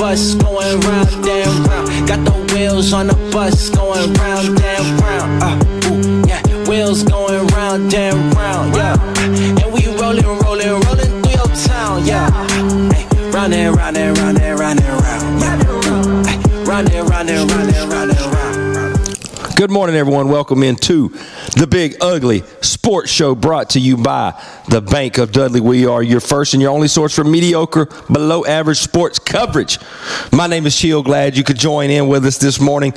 bus going round and round. Got the wheels on the bus going round and round. Wheels going round and round, yeah. And we rolling through your town, yeah. Hey, round and round and round and round and round, yeah. Hey, round and round and round and round and round. Good morning, everyone. Welcome into the Big Ugly Sports Show, brought to you by the Bank of Dudley. We are your first and your only source for mediocre, below average sports coverage. My name is Chill. Glad you could join in with us this morning.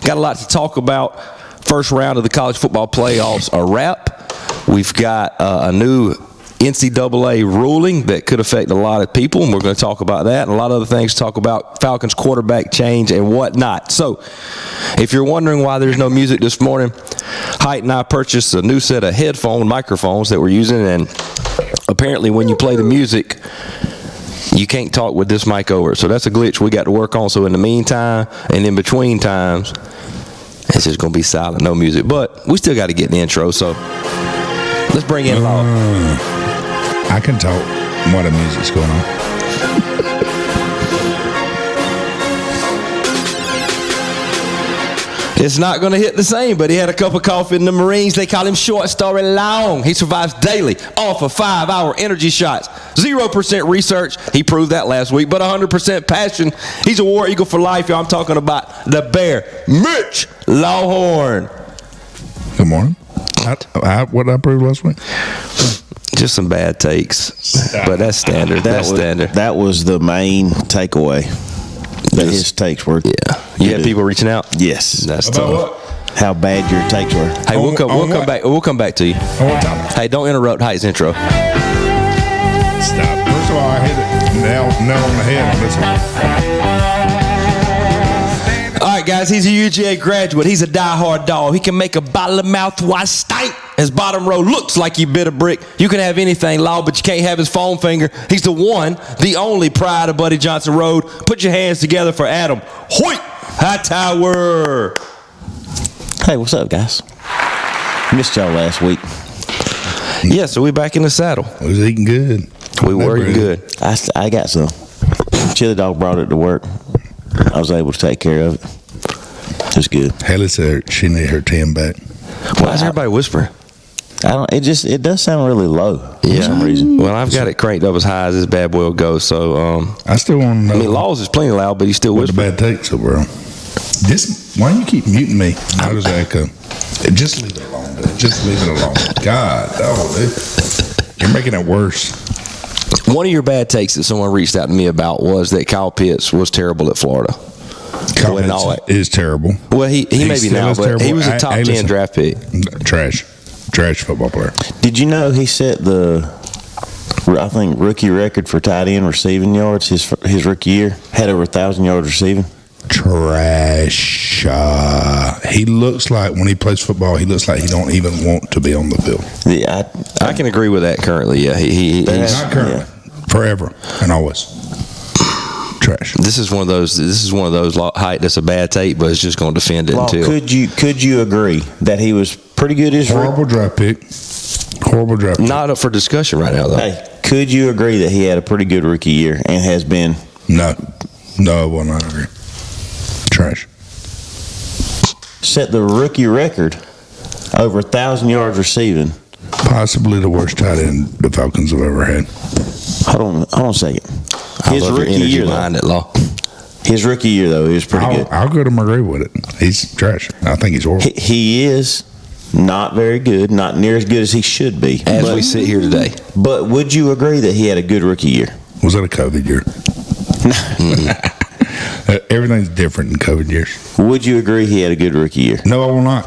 Got a lot to talk about. First round of the college football playoffs a wrap. We've got a new NCAA ruling that could affect a lot of people, and we're going to talk about that and a lot of other things, talk about Falcons quarterback change and whatnot. So if you're wondering why there's no music this morning, Height and I purchased a new set of microphones that we're using, and apparently when you play the music, you can't talk with this mic over it. So that's a glitch we got to work on. So in the meantime and in between times, it's just going to be silent, no music. But we still got to get the intro, so let's bring in Law. I can talk while the music's going on. It's not going to hit the same, but he had a cup of coffee in the Marines. They call him short story long. He survives daily off of 5-hour energy shots. 0% research. He proved that last week, but 100% passion. He's a War Eagle for life, y'all. I'm talking about the Bear, Mitch Lawhorn. Good morning. What did I prove last week? Just some bad takes, but that's standard. Standard. That was the main takeaway. That his takes were. Yeah. You had people reaching out? Yes. That's About tough. what? How bad your takes were. Hey, we'll come back. We'll come back to you. On what time? Hey, don't interrupt Height's intro. Stop. First of all, I hit it nail on the head on this one. All right, guys, he's a UGA graduate. He's a diehard dog. He can make a bottle of mouthwash stink. His bottom row looks like he bit a brick. You can have anything, Law, but you can't have his foam finger. He's the one, the only pride of Buddy Johnson Road. Put your hands together for Adam Hoyt Hightower. Hey, what's up, guys? Missed y'all last week. Yeah, so we back in the saddle. I was eating good. We were eating good. I got some. Chili Dog brought it to work. I was able to take care of it. It was good. Haley said she needed her 10 back. Why is everybody whispering? It does sound really low for some reason. Well, I've got it cranked up as high as this bad boy will go. So, I still want to know. I mean, Laws is plenty loud, but he's still what the whispering. bad takes are, bro. Why do you keep muting me? How does that echo? Just leave it alone, dude. Just leave it alone. God, dude. You're making it worse. One of your bad takes that someone reached out to me about was that Kyle Pitts was terrible at Florida. Kyle Pitts is terrible. Well, he may be now, but terrible. he was a top 10 draft pick. Trash football player. Did you know he set the, I think, rookie record for tight end receiving yards his rookie year? Had over 1,000 yards receiving. Trash. He looks like, when he plays football, he looks like he don't even want to be on the field. Yeah, I can agree with that currently. Yeah, he's not currently. Yeah. Forever and always. Trash. This is one of those Height that's a bad take, but it's just going to defend it until. Could you agree that he was pretty good as horrible draft pick? Horrible draft pick. Not up for discussion right now, though. Hey, could you agree that he had a pretty good rookie year and has been? No, I will not agree. Trash. Set the rookie record over 1,000 yards receiving. Possibly the worst tight end the Falcons have ever had. Hold on a second. His rookie year, he was pretty good. I'll go to agree with it. He's trash. I think he's horrible. He is not very good, not near as good as he should be. As we sit here today. But would you agree that he had a good rookie year? Was that a COVID year? Everything's different in COVID years. Would you agree he had a good rookie year? No, I will not.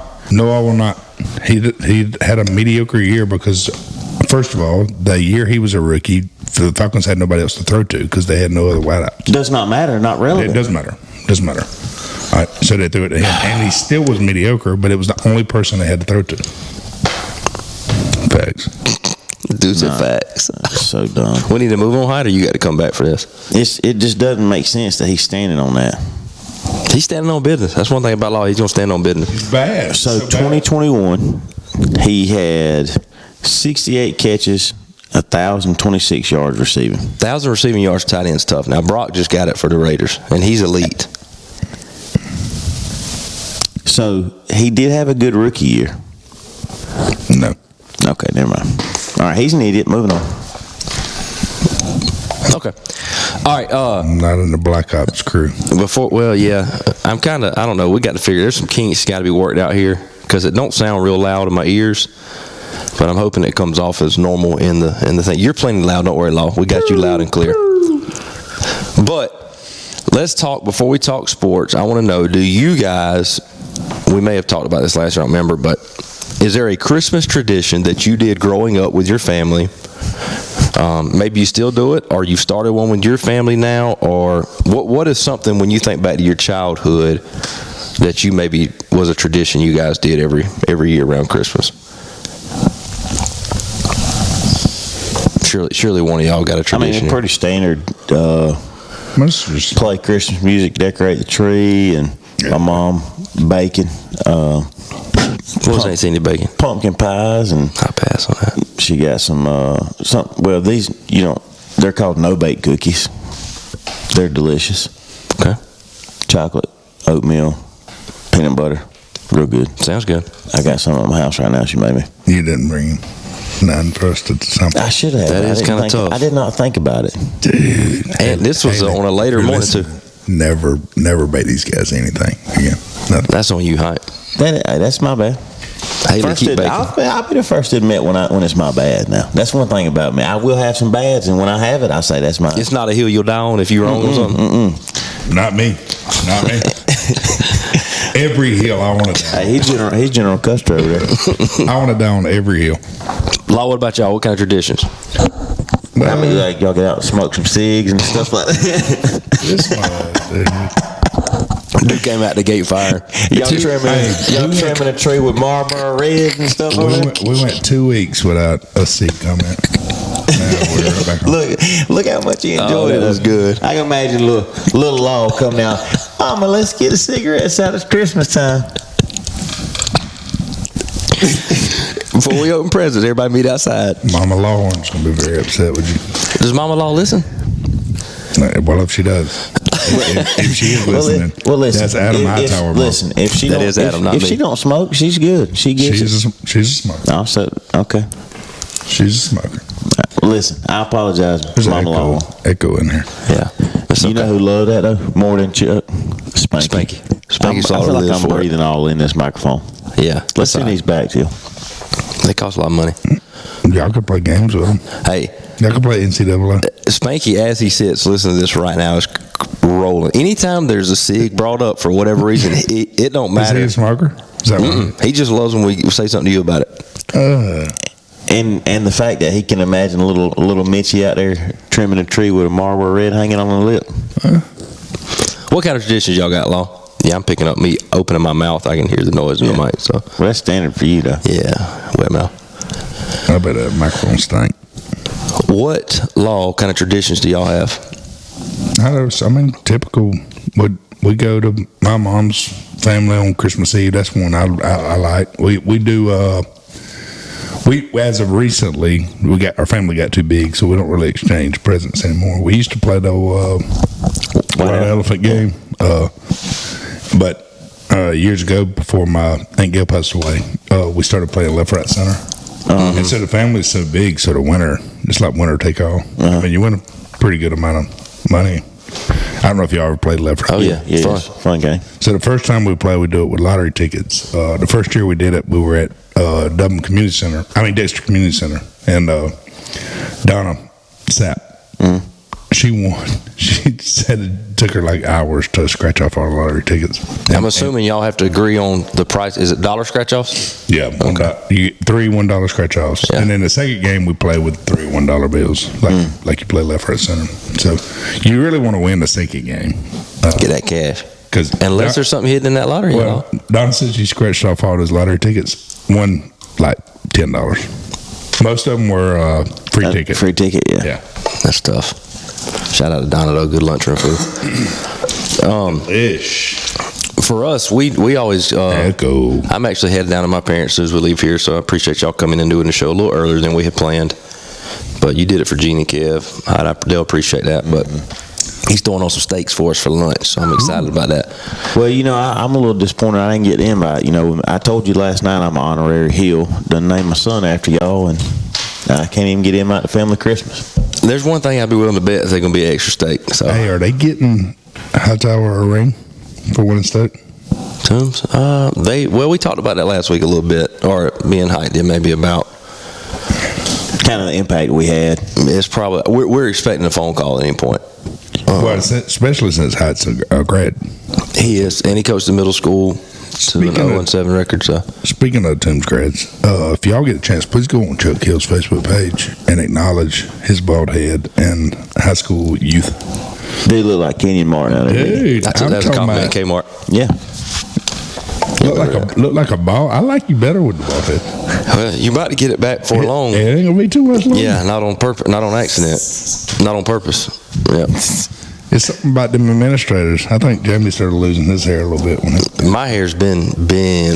He had a mediocre year because, first of all, the year he was a rookie, the Falcons had nobody else to throw to because they had no other wideouts. Does not matter. Not relevant. It doesn't matter. All right, so they threw it to him, and he still was mediocre, but it was the only person they had to throw to. Facts. Dudes are facts. So dumb. We need to move on, Height, or you got to come back for this? It just doesn't make sense that he's standing on that. He's standing on business. That's one thing about Law. He's going to stand on business. He's bad. So 2021, he had 68 catches, 1,026 yards receiving. 1,000 receiving yards tight end's tough. Now, Brock just got it for the Raiders, and he's elite. So, he did have a good rookie year. No. Okay, never mind. All right, he's an idiot. Moving on. Okay. All right. Not in the Black Ops crew. I'm kind of, I don't know. We got to figure, there's some kinks got to be worked out here because it don't sound real loud in my ears, but I'm hoping it comes off as normal in the thing. You're plenty loud. Don't worry, Law. We got you loud and clear. But let's talk, before we talk sports, I want to know, do you guys, we may have talked about this last year, I don't remember, but is there a Christmas tradition that you did growing up with your family? Maybe you still do it, or you've started one with your family now, or what is something when you think back to your childhood that you maybe was a tradition you guys did every year around Christmas? Surely one of y'all got a tradition. I mean, it's pretty standard. Most Play Christmas music, decorate the tree, and my mom baking. What was Aunt baking? Pumpkin pies, and I pass on that. she got some. Well, these they're called no-bake cookies. They're delicious. Okay. Chocolate, oatmeal, peanut butter, real good. Sounds good. I got some at my house right now. She made me. You didn't bring none for us to something. I should have. That is kinda tough. I did not think about it. Dude. And this was on a later morning listen, too. Never bait these guys anything again. Nothing. That's on you, Hype. That's my bad. Haley, keep baking. I'll be the first to admit when it's my bad. Now that's one thing about me. I will have some bads, and when I have it, I say that's mine. It's not a hill you'll die on if you're wrong on something. Not me. Every hill I want to die. Hey, he's General Custer over there. I want to die on every hill. Law, what about y'all? What kind of traditions? I mean, like y'all get out and smoke some cigs and stuff like that. Dude came out the gate fire. Y'all trimming a tree with Marlboro Reds and stuff on it. We went 2 weeks without a seed comment. Now we're right back on. Look how much you enjoyed it. That was good. I can imagine little Law come down. Mama, let's get a cigarettes out. It's Christmas time. Before we open presents, everybody meet outside. Mama Lawren's going to be very upset with you. Does Mama Law listen? Well, if she does. If she is listening, listen, that's Adam Hightower. Listen, if she That is Adam, not if me. she don't smoke, she's good. She gets it. She's a smoker. Oh, so okay. She's a smoker. Listen, I apologize, There's an Mama Law. echo in here. Yeah. That's You know who loved that though more than Chuck? Spanky. I Spanky feel like lives I'm for it. breathing all in this microphone. Yeah. Let's send these back to you. They cost a lot of money. Y'all can play games with them. Hey, Y'all can play NCAA. Spanky, as he sits, listen to this right now, is rolling. Anytime there's a cig brought up for whatever reason, it don't Is matter. he a smoker? Is that right? He just loves when we say something to you about it. And the fact that he can imagine a little Mitchie out there trimming a tree with a Marlboro Red hanging on the lip. What kind of traditions y'all got, Law? Yeah, I'm picking up me opening my mouth. I can hear the noise in the mic. So Well, that's standard for you though. yeah, wet mouth. I bet that microphone stink. What Law kind of traditions do y'all have? I mean, typical. We go to my mom's family on Christmas Eve. That's one I like. We do. We as of recently, our family got too big, so we don't really exchange presents anymore. We used to play the white elephant game, but years ago, before my Aunt Gail passed away, we started playing left, right, center. And so the family's so big, so the winner, it's like winner take all. I mean, you win a pretty good amount of money. I don't know if y'all ever played left, right. Oh yeah, Yeah, fun. it's a fun game. So the first time we play, we do it with lottery tickets. The first year we did it, we were at Dexter Community Center, and Donna Sapp, she won. She said it took her like hours to scratch off all the lottery tickets. I'm assuming y'all have to agree on the price. Is it dollar scratch offs? Yeah, okay. You get 3 $1 scratch offs, Yeah. and then the second game we play with 3 $1 bills, like you play left, right, center. So you really want to win the second game, Get that cash. because Unless there's something hidden in that lottery. well, Donna said she scratched off all those lottery tickets, won like $10. Most of them were free tickets. Free ticket, yeah. Yeah. That's tough. Shout out to Donna, though. Good lunchroom food. For us, we always. Echo. I'm actually headed down to my parents as soon as we leave here, so I appreciate y'all coming and doing the show a little earlier than we had planned. But you did it for Gene and Kev. They'll appreciate that. But he's throwing on some steaks for us for lunch, so I'm excited about that. Well, I'm a little disappointed I didn't get the invite. I told you last night I'm an honorary Hill. Done named my son after y'all, and I can't even get invite to family Christmas. There's one thing I'd be willing to bet is they're going to be an extra steak. So. Hey, are they getting Hightower a ring for winning state? Toombs? We talked about that last week a little bit, or me and Height did maybe about kind of the impact we had. It's probably we're expecting a phone call at any point. Well, especially since Height's a grad. He is, and he coached the middle school to an 0-7 record. So. Speaking of Toombs grads, if y'all get a chance, please go on Chuck Hill's Facebook page and acknowledge his bald head and high school youth. They look like Kenyon Martin out there. Dude, that's a compliment, Kmart. Yeah. Look like a ball. I like you better with the bald head. Well, you about to get it back for long. It ain't gonna be too much longer. Yeah, not on purpose, not on accident, not on purpose. Yeah. It's something about them administrators. I think Jamie started losing his hair a little bit my hair's been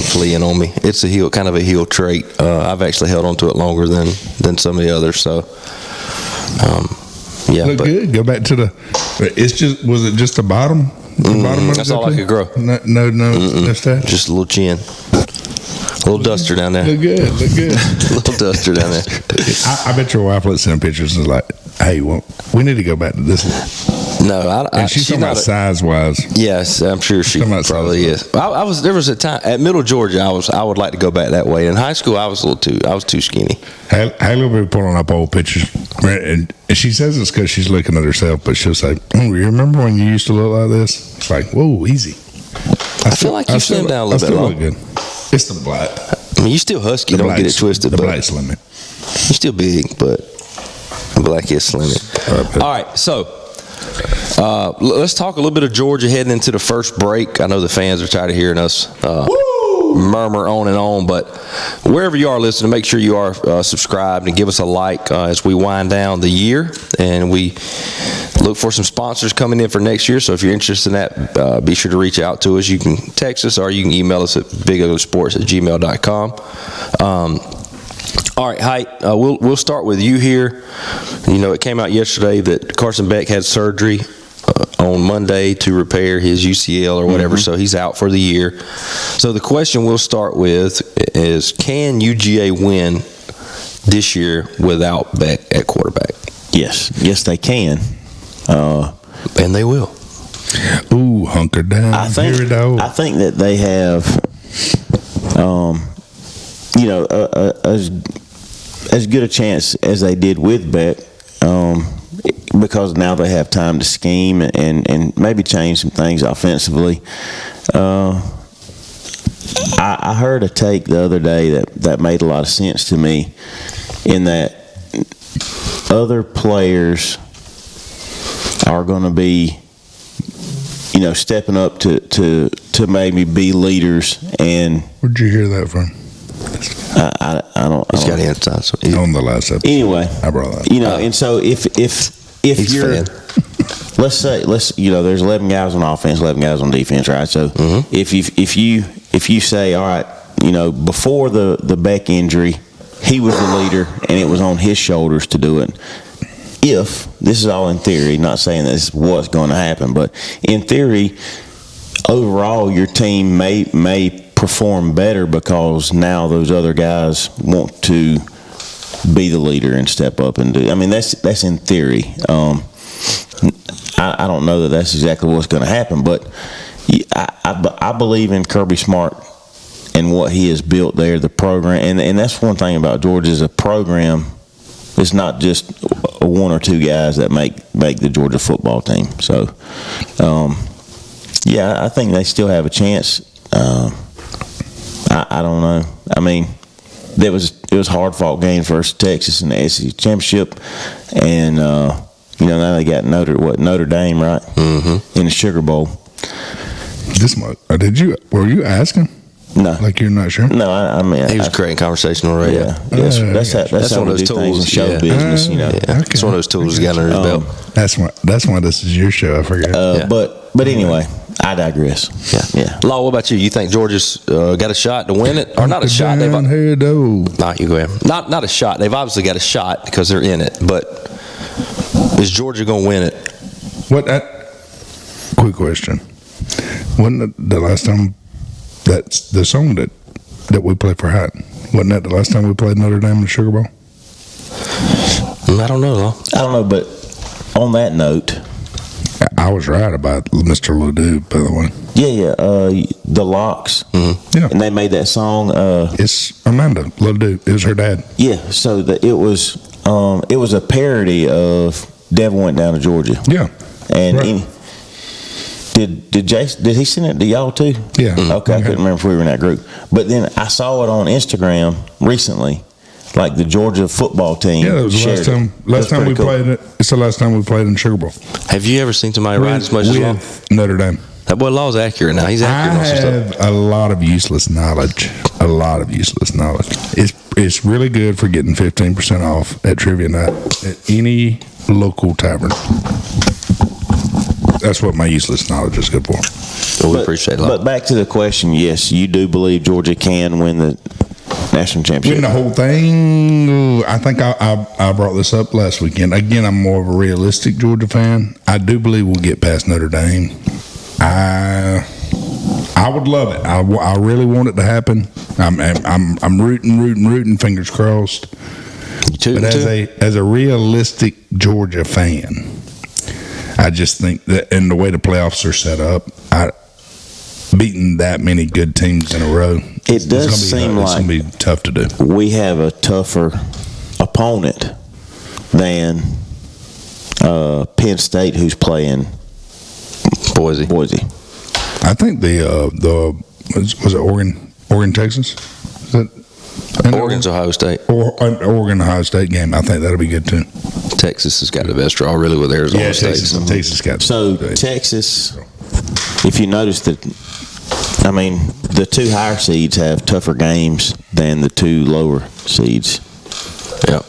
fleeing on me. It's kind of a heel trait. I've actually held on to it longer than some of the others. So, yeah. Look good. Go back to was it just the bottom? Bottom that's all I could grow. No stuff. Just a little chin. A little duster down there. Look good. A little duster down there. I bet your wife looks in pictures and is like, hey, well, we need to go back to this. No, and she's talking about size-wise. Yes, I'm sure she probably is. There was a time at Middle Georgia I would like to go back that way. In high school, I was too skinny. Haley will be pulling up old pictures, and she says it's because she's looking at herself, but she'll say, "Oh, you remember when you used to look like this?" It's like, whoa, easy. I feel like you slimmed down a little bit. Look good. It's the black. I mean, you still husky. Don't get it twisted. The black slimming. You're still big, but the black is slimming. All right, so. Let's talk a little bit of Georgia heading into the first break. I know the fans are tired of hearing us murmur on and on, but wherever you are listening, make sure you are subscribed and give us a like as we wind down the year. And we look for some sponsors coming in for next year. So if you're interested in that, be sure to reach out to us. You can text us or you can email us at biguglysports@gmail.com. All right, Height, we'll start with you here. It came out yesterday that Carson Beck had surgery on Monday to repair his UCL or whatever, so he's out for the year. So the question we'll start with is, can UGA win this year without Beck at quarterback? Yes, they can. And they will. Ooh, hunker down. I think that they have, as good a chance as they did with Beck, because now they have time to scheme and maybe change some things offensively. I heard a take the other day that made a lot of sense to me, in that other players are going to be, stepping up to maybe be leaders. And where'd you hear that from? I don't. He's got inside. So on the last episode. Anyway, I brought that. And so if you're, let's say there's 11 guys on offense, 11 guys on defense, right? So if you say, all right, before the Beck injury, he was the leader and it was on his shoulders to do it. If this is all in theory, not saying this is what's going to happen, but in theory, overall your team may perform better because now those other guys want to be the leader and step up and do. I mean, that's in theory. I don't know that that's exactly what's going to happen, but I believe in Kirby Smart and what he has built there, the program, and that's one thing about Georgia is a program. It's not just one or two guys that make the Georgia football team. So, I think they still have a chance. I don't know. I mean, it was a hard-fought game versus Texas in the SEC championship, and now they got Notre Dame, right? Mm-hmm. In the Sugar Bowl. Were you asking? No, like you're not sure. No, I mean he was creating conversation on radio. Yeah, that's how one of we those do tools in show business. Okay. It's one of those tools he got under his belt. That's why this is your show. I forget. But anyway, I digress. Yeah. Law, what about you? You think Georgia's got a shot to win it, or not a shot? They've here, though. you go ahead. Not a shot. They've obviously got a shot because they're in it. But is Georgia going to win it? Quick question. Wasn't it the last time that's the song that we played for Hot? Wasn't that the last time we played Notre Dame in the Sugar Bowl? I don't know, Law. I don't know, but on that note, I was right about Mr. Ledoux, by the way. Yeah. The Locks. Mm-hmm. Yeah. And they made that song. It's Amanda Ledoux. It was her dad. Yeah. So it was a parody of Devil Went Down to Georgia. Yeah. And right. did Jason, did he send it to y'all too? Yeah. Okay. I couldn't remember if we were in that group. But then I saw it on Instagram recently. Like the Georgia football team. Yeah, that was the last time. Last time we played it. It's the last time we played in Sugar Bowl. Have you ever seen somebody ride as much as Law? Notre Dame. That boy Law's accurate now. He's accurate on some stuff. I have a lot of useless knowledge. It's really good for getting 15% off at trivia night at any local tavern. That's what my useless knowledge is good for. Well, we appreciate it. But back to the question, yes, you do believe Georgia can win the national championship. Win the whole thing. I think I brought this up last weekend. Again, I'm more of a realistic Georgia fan. I do believe we'll get past Notre Dame. I would love it. I really want it to happen. I'm rooting, fingers crossed. But as a realistic Georgia fan, I just think that in the way the playoffs are set up, beating that many good teams in a row, it does seem like it's going to be tough to do. We have a tougher opponent than Penn State, who's playing Boise. I think was it Oregon, Texas? Oregon's Ohio State. Oregon, Ohio State game. I think that'll be good too. Texas has got the best draw, really, with Arizona State. Texas got Texas. If you notice that, the two higher seeds have tougher games than the two lower seeds. Yep.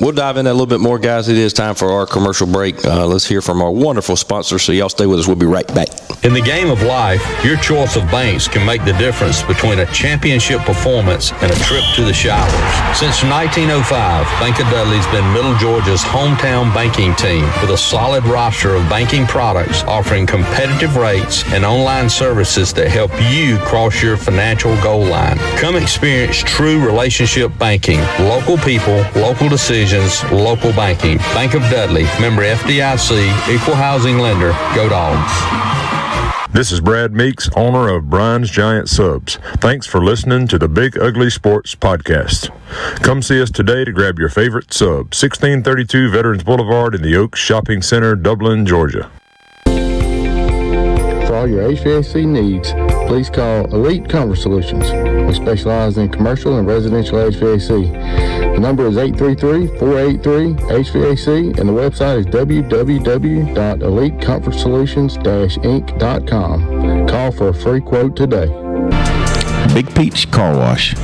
We'll dive in a little bit more, guys. It is time for our commercial break. Let's hear from our wonderful sponsors. So y'all stay with us. We'll be right back. In the game of life, your choice of banks can make the difference between a championship performance and a trip to the showers. Since 1905, Bank of Dudley's been Middle Georgia's hometown banking team with a solid roster of banking products offering competitive rates and online services that help you cross your financial goal line. Come experience true relationship banking. Local people, local decisions, local banking. Bank of Dudley, member FDIC, equal housing lender. Go Dogs. This is Brad Meeks, owner of Brian's Giant Subs. Thanks for listening to the Big Ugly Sports Podcast. Come see us today to grab your favorite sub, 1632 Veterans Boulevard in the Oaks Shopping Center, Dublin, Georgia. For all your HVAC needs, please call Elite Comfort Solutions. We specialize in commercial and residential HVAC. The number is 833-483-HVAC, and the website is www.elitecomfortsolutions-inc.com. Call for a free quote today. Big Peach Car Wash,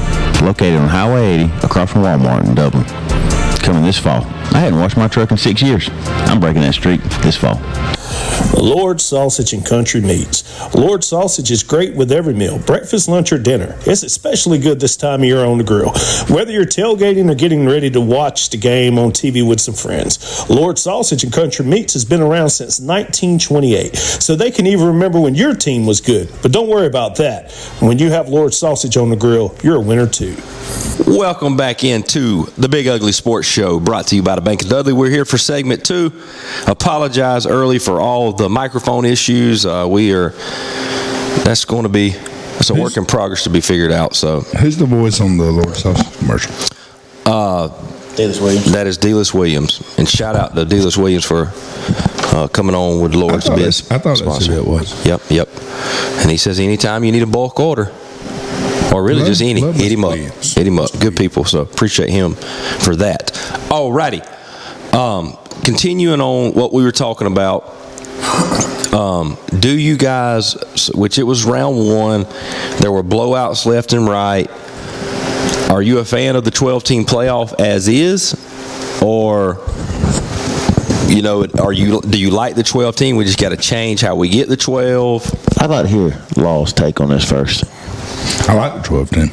located on Highway 80 across from Walmart in Dublin. Coming this fall. I hadn't washed my truck in 6 years. I'm breaking that streak this fall. Lord Sausage and Country Meats. Lord Sausage is great with every meal, breakfast, lunch, or dinner. It's especially good this time of year on the grill. Whether you're tailgating or getting ready to watch the game on TV with some friends, Lord Sausage and Country Meats has been around since 1928, so they can even remember when your team was good. But don't worry about that. When you have Lord Sausage on the grill, you're a winner too. Welcome back into the Big Ugly Sports Show, brought to you by the Bank of Dudley. We're here for segment 2. Apologize early for all of the microphone issues. That's going to be a work in progress to be figured out. So, who's the voice on the Lord Sausage commercial? Delis Williams. That is Delis Williams, and shout out to Delis Williams for coming on with Lord's Biz. I thought that's who it was. Yep. And he says anytime you need a bulk order, or really just any, hit him up. Hit him up. Good people. So appreciate him for that. Alrighty. Continuing on what we were talking about. Do you guys, which it was round 1, there were blowouts left and right. Are you a fan of the 12-team playoff as is, or You know, do you like the 12 team? We just got to change how we get the 12. I'd like to hear Law's take on this first. I like the 12 team.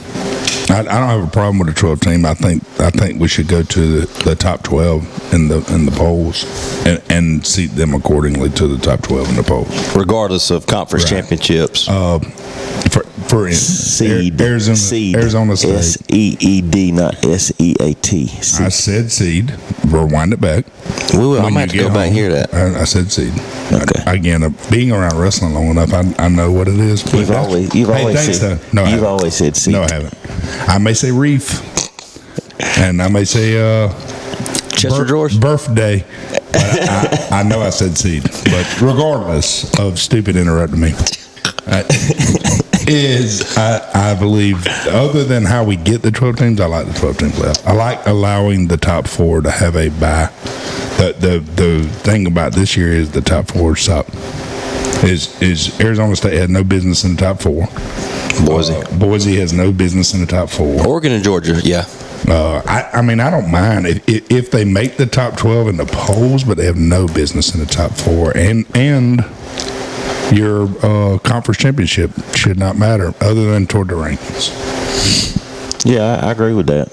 I don't have a problem with the 12 team. I think we should go to the top 12 in the polls and seat them accordingly to the top 12 in the polls, regardless of conference championships. For seed, Arizona State. SEED, not SEAT. I said seed. Rewind it back. I might have to go back and hear that. I said seed. Okay. Again, being around wrestling long enough, I know what it is. You've always said seed. No, I haven't. I may say reef, and I may say Chester George birthday. But I know I said seed. But regardless of stupid interrupting me, I believe, other than how we get the 12 teams, I like the 12 team playoff. I like allowing the top 4 to have a bye. The thing about this year is the top 4 suck. Is Arizona State had no business in the top 4. Boise has no business in the top 4. Oregon and Georgia, yeah. I mean, I don't mind if they make the top 12 in the polls, but they have no business in the top 4. And your conference championship should not matter other than toward the rankings. Yeah, I agree with that.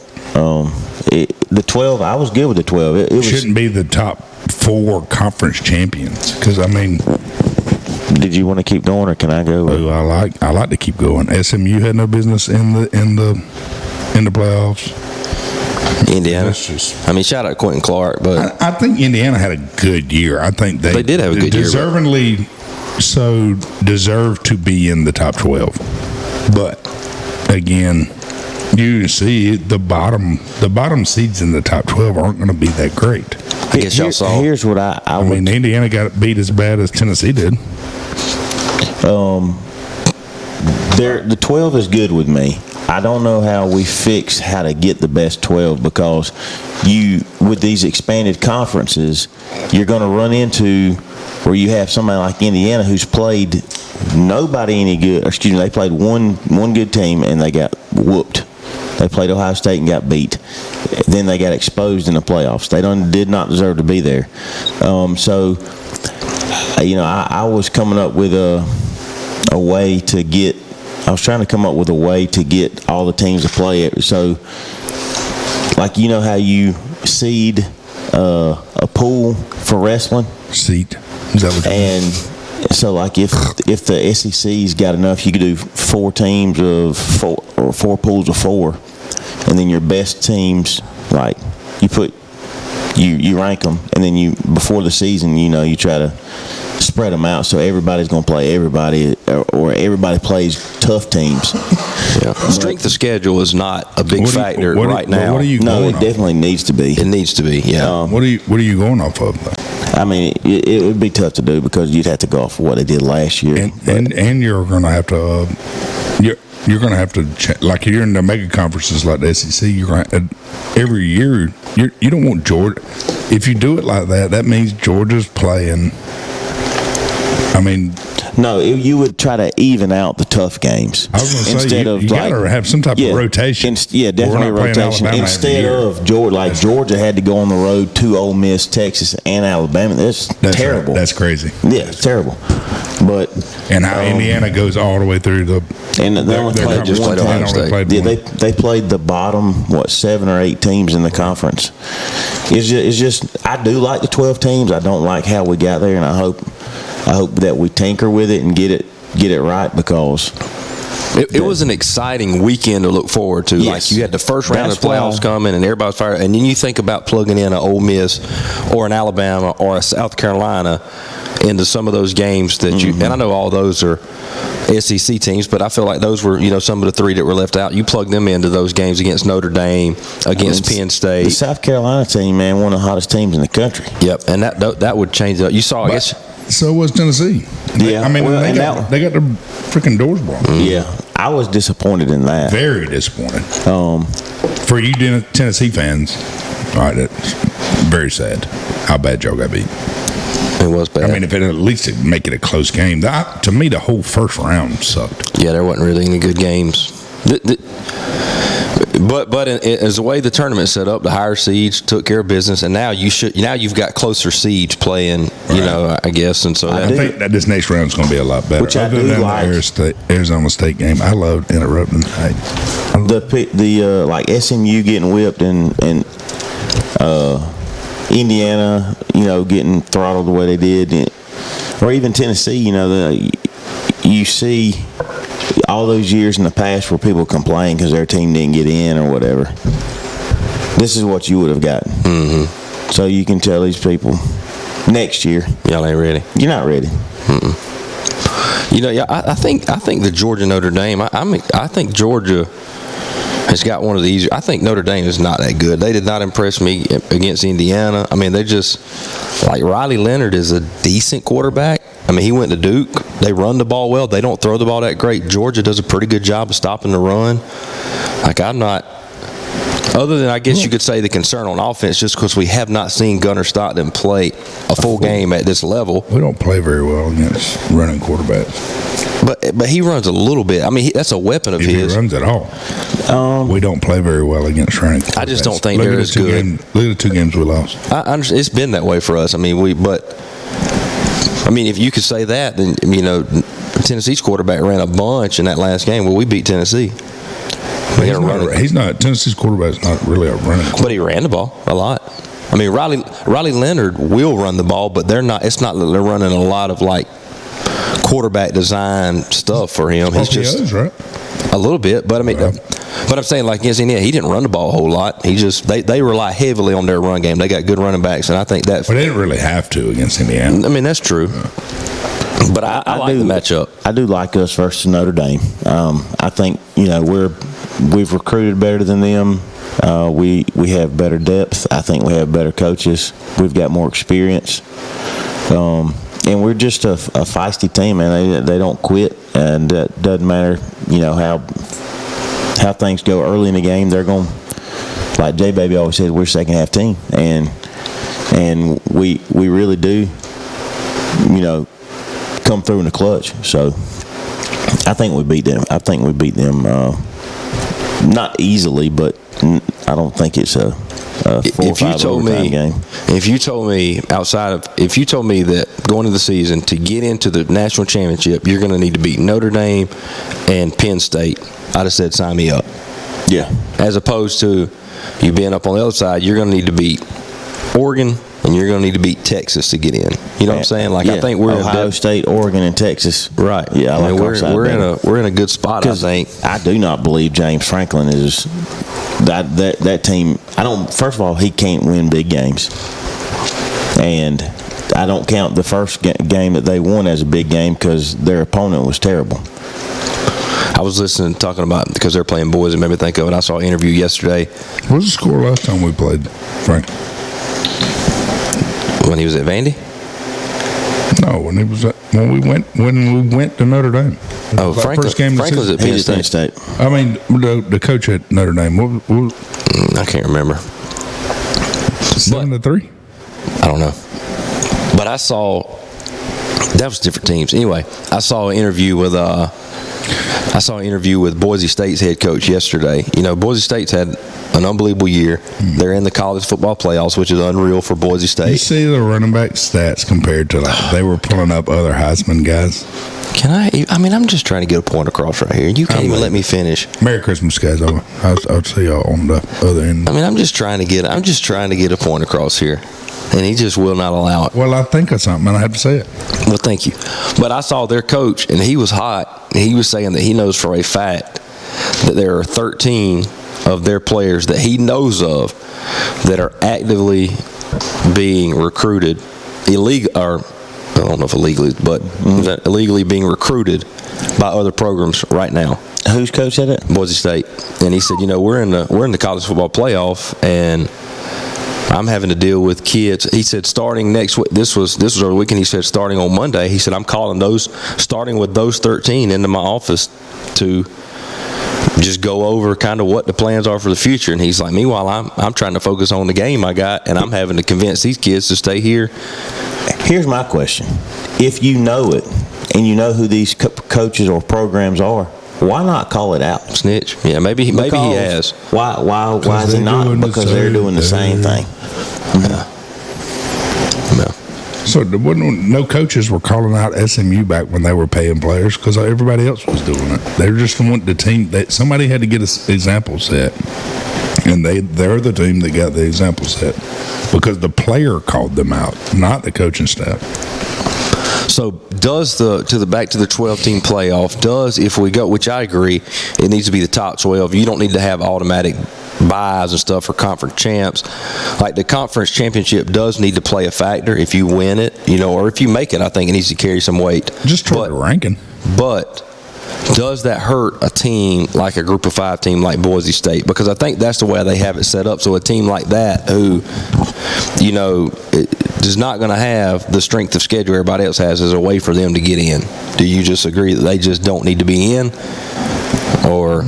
The 12, I was good with the 12. It shouldn't be the top 4 conference champions because, I mean... Did you want to keep going, or can I go? I like to keep going. SMU had no business in the playoffs. Indiana. Shout out Quentin Clark, but I think Indiana had a good year. I think they did have a good year. Deservingly so deserve to be in the top 12. But again, you see the bottom seeds in the top 12 aren't going to be that great. I guess y'all saw. Here's what I mean, Indiana got beat as bad as Tennessee did. The 12 is good with me. I don't know how we fix how to get the best 12 because with these expanded conferences, you're going to run into where you have somebody like Indiana who's played nobody any good. Excuse me, they played one good team and they got whooped. They played Ohio State and got beat. Then they got exposed in the playoffs. They did not deserve to be there. I was coming up with a way to get. I was trying to come up with a way to get all the teams to play it. So, like how you seed a pool for wrestling. Seat. Is that what you mean? And so, like if the SEC's got enough, you could do 4 teams of 4 or 4 pools of 4, and then your best teams, like you rank them, and then before the season, you try to spread them out so everybody's going to play everybody, or everybody plays tough teams. Yeah. Strength of schedule is not a big factor right now. What are you no, going it definitely needs to be. It needs to be. Yeah. What are you going off of, though? I mean, it would be tough to do because you'd have to go off of what they did last year. And you're going to have to you're going to have to like you're in the mega conferences like the SEC. You're going to, every year you don't want Georgia. If you do it like that, that means Georgia's playing. I mean, no, you would try to even out the tough games. I was going to say you got to have some type of rotation. Definitely rotation. Instead of Georgia had to go on the road to Ole Miss, Texas, and Alabama. That's terrible. Right. That's crazy. Yeah, it's terrible. But how Indiana goes all the way through and they only played just one time. They played the bottom 7 or 8 teams in the conference. It's just I do like the 12 teams. I don't like how we got there, and I hope that we tinker with it and get it right because it was an exciting weekend to look forward to. Yes. Like you had the first round of playoffs coming and everybody's fired, and then you think about plugging in an Ole Miss or an Alabama or a South Carolina into some of those games that you, and I know all those are SEC teams, but I feel like those were, some of the 3 that were left out. You plug them into those games against Notre Dame, against Penn State. The South Carolina team, man, one of the hottest teams in the country. Yep, and that would change it. You saw, I guess. So was Tennessee. Yeah, I mean, they got their freaking doors blown. Yeah, I was disappointed in that. Very disappointed. For you Tennessee fans, all right, that's very sad how bad y'all got beat. It was bad. I mean, if it at least make it a close game. To me, the whole first round sucked. Yeah, there wasn't really any good games. But as the way the tournament's set up, the higher seeds took care of business, and now you've got closer seeds playing. You know, I guess, and so I think that this next round is going to be a lot better. Which I Other do than like. the Arizona State game, I love interrupting. The like SMU getting whipped and Indiana, you know, getting throttled the way they did, or even Tennessee. You know, you see all those years in the past where people complain because their team didn't get in or whatever. This is what you would have gotten. Mm-hmm. So you can tell these people next year, y'all ain't ready. You're not ready. Mm-mm. You know, yeah, I think the Georgia Notre Dame. I think Georgia has got one of the easier. I think Notre Dame is not that good. They did not impress me against Indiana. I mean, they just like Riley Leonard is a decent quarterback. I mean, he went to Duke. They run the ball well. They don't throw the ball that great. Georgia does a pretty good job of stopping the run. Like, I'm not, other than I guess you could say the concern on offense, just because we have not seen Gunnar Stockton play a full game at this level. We don't play very well against running quarterbacks. But he runs a little bit. I mean, that's a weapon of his. He runs at all. We don't play very well against running quarterbacks. I just don't think they're as good. Look at the 2 games we lost. I understand. It's been that way for us. I mean, if you could say that, then, you know, Tennessee's quarterback ran a bunch in that last game. Well, we beat Tennessee. Tennessee's quarterback's not really a running quarterback. But he ran the ball a lot. I mean, Riley Leonard will run the ball, but it's not that they're running a lot of, like, quarterback design stuff for him. He's just right? A little bit, but I mean, but I'm saying, like, against Indiana, he didn't run the ball a whole lot. He just they rely heavily on their run game. They got good running backs, and I think that. But they didn't really have to against Indiana. I mean, that's true. But I like the matchup. I do like us versus Notre Dame. I think, you know, we've recruited better than them. We have better depth. I think we have better coaches. We've got more experience. And we're just a feisty team, man. They don't quit, and it doesn't matter, you know, how things go early in the game. They're going, like J Baby always said, we're a second half team, and we really do, you know, come through in the clutch. So I think we beat them. Not easily, but I don't think it's a 4 or 5 overtime game. If you told me that going into the season to get into the national championship, you're going to need to beat Notre Dame and Penn State, I'd have said sign me up. Yeah. As opposed to you being up on the other side, you're going to need to beat Oregon and you're going to need to beat Texas to get in. You know what I'm saying? Like, yeah. I think we're Ohio State, Oregon, and Texas. Right. Yeah, I like we're in a good spot. I think. I do not believe James Franklin is that team. First of all, he can't win big games, and I don't count the first game that they won as a big game because their opponent was terrible. I was talking about, because they're playing Boise, it made me think of it. I saw an interview yesterday. What was the score last time we played Franklin? When he was at Vandy? No, when we went to Notre Dame. Oh, Franklin. Franklin's at Penn State. I mean, the coach at Notre Dame. What I can't remember. 7-3. I don't know. But I saw that was different teams. Anyway, I saw an interview with Boise State's head coach yesterday. You know, Boise State's had an unbelievable year. They're in the college football playoffs, which is unreal for Boise State. You see the running back stats compared to, like, they were pulling up other Heisman guys. I'm just trying to get a point across right here. You can't even let me finish. Merry Christmas, guys. I'll see y'all on the other end. I mean, I'm just trying to get a point across here. And he just will not allow it. Well, I think of something, and I have to say it. Well, thank you. But I saw their coach, and he was hot. He was saying that he knows for a fact that there are 13 of their players that he knows of that are actively being recruited illegally being recruited by other programs right now. Who's coach at it? Boise State. And he said, you know, we're in the college football playoff, and I'm having to deal with kids. He said starting next week, this was over the weekend, he said starting on Monday, he said I'm calling starting with those 13 into my office to just go over kind of what the plans are for the future. And he's like, meanwhile, I'm trying to focus on the game I got, and I'm having to convince these kids to stay here. Here's my question. If you know it, and you know who these coaches or programs are, why not call it out? Snitch. Yeah, maybe he has. Why is he not? Because they're doing the same thing. No. So no coaches were calling out SMU back when they were paying players because everybody else was doing it. They just wanted the team that somebody had to get an example set, and they're the team that got the example set because the player called them out, not the coaching staff. So back to the 12-team playoff, if we go, which I agree, it needs to be the top 12. You don't need to have automatic buys and stuff for conference champs. Like the conference championship does need to play a factor if you win it, or if you make it. I think it needs to carry some weight. Just toward the ranking. But does that hurt a team like a group of 5 team like Boise State? Because I think that's the way they have it set up. So a team like that who, is not going to have the strength of schedule everybody else has as a way for them to get in. Do you just agree that they just don't need to be in? Or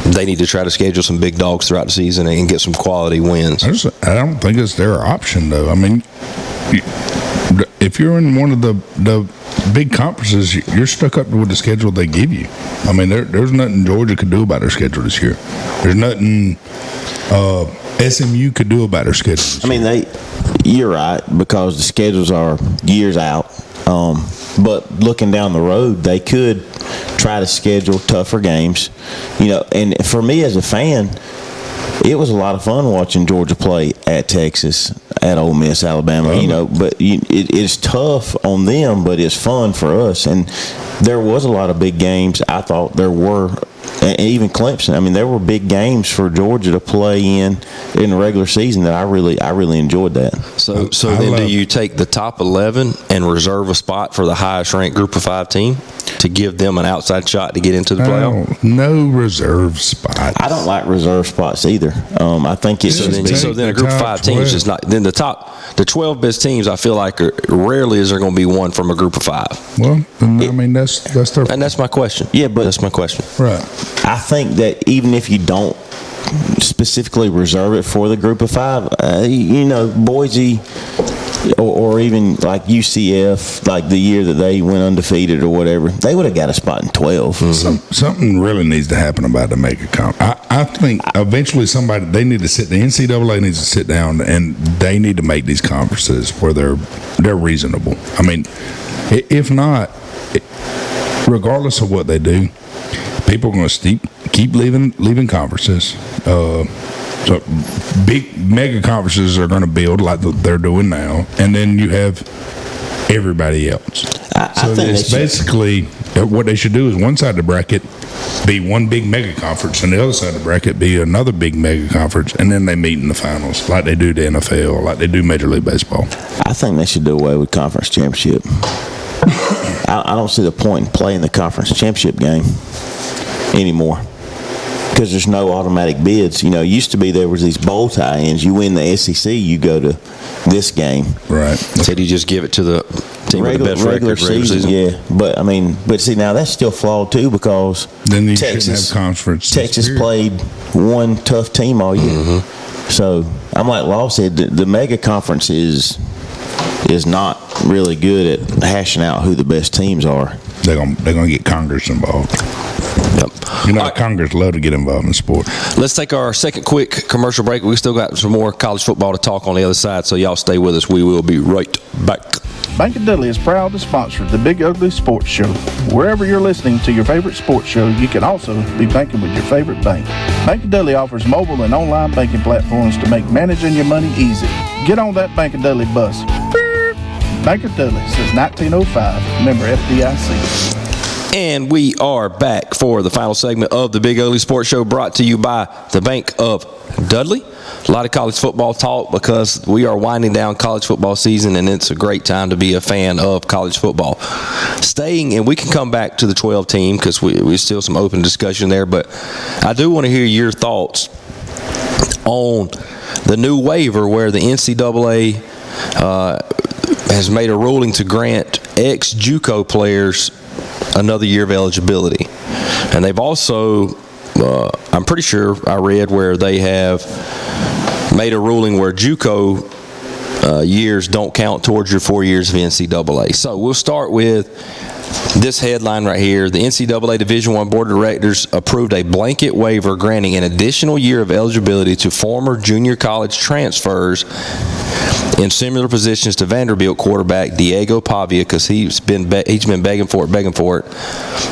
they need to try to schedule some big dogs throughout the season and get some quality wins? I don't think it's their option, though. I mean, if you're in one of the big conferences, you're stuck up with the schedule they give you. I mean, there's nothing Georgia could do about their schedule this year. There's nothing SMU could do about their schedule. I mean, you're right, because the schedules are years out. But looking down the road, they could try to schedule tougher games. And for me as a fan, it was a lot of fun watching Georgia play at Texas, at Ole Miss, Alabama. But it's tough on them, but it's fun for us. And there was a lot of big games. I thought there were, and even Clemson. I mean, there were big games for Georgia to play in the regular season that I really enjoyed that. So then do you take the top 11 and reserve a spot for the highest ranked group of 5 team to give them an outside shot to get into the playoff? No reserve spots. I don't like reserve spots either. I think it's so then a group of 5 teams is not. Then the 12 best teams, I feel like rarely is there going to be one from a group of 5. Well, I mean that's their. And that's my question. Yeah, but that's my question. Right. I think that even if you don't specifically reserve it for the group of 5, Boise or even like UCF, like the year that they went undefeated or whatever, they would have got a spot in 12. Mm-hmm. Something really needs to happen about the mega comp. I think eventually the NCAA needs to sit down and they need to make these conferences where they're reasonable. I mean, if not, regardless of what they do, people are going to keep leaving conferences. So big mega conferences are going to build like they're doing now, and then you have everybody else. I think it's basically what they should do is one side of the bracket be one big mega conference, and the other side of the bracket be another big mega conference, and then they meet in the finals like they do the NFL, like they do Major League Baseball. I think they should do away with conference championship. I don't see the point in playing the conference championship game anymore, because there's no automatic bids. Used to be there was these bowl tie-ins. You win the SEC, you go to this game. Right. So you just give it to the team with the best regular record season. Yeah, but see, now that's still flawed too, because then you shouldn't have conference. Texas played one tough team all year. Mm-hmm. So I'm like Law said, the mega conference is not really good at hashing out who the best teams are. They're gonna get Congress involved. Yep. Congress love to get involved in sport. Let's take our second quick commercial break. We still got some more college football to talk on the other side, so y'all stay with us. We will be right back. Bank of Dudley is proud to sponsor the Big Ugly Sports Show. Wherever you're listening to your favorite sports show, you can also be banking with your favorite bank. Bank of Dudley offers mobile and online banking platforms to make managing your money easy. Get on that Bank of Dudley bus. Bank of Dudley since 1905, member FDIC. And we are back for the final segment of the Big Ugly Sports Show, brought to you by the Bank of Dudley. A lot of college football talk because we are winding down college football season, and it's a great time to be a fan of college football. And we can come back to the 12 team because we still some open discussion there, but I do want to hear your thoughts on the new waiver where the NCAA has made a ruling to grant ex-JUCO players another year of eligibility. And they've also, I'm pretty sure I read where they have made a ruling where JUCO years don't count towards your 4 years of NCAA. So we'll start with this headline right here, the NCAA Division I Board of Directors approved a blanket waiver granting an additional year of eligibility to former junior college transfers in similar positions to Vanderbilt quarterback Diego Pavia, because he's been begging for it,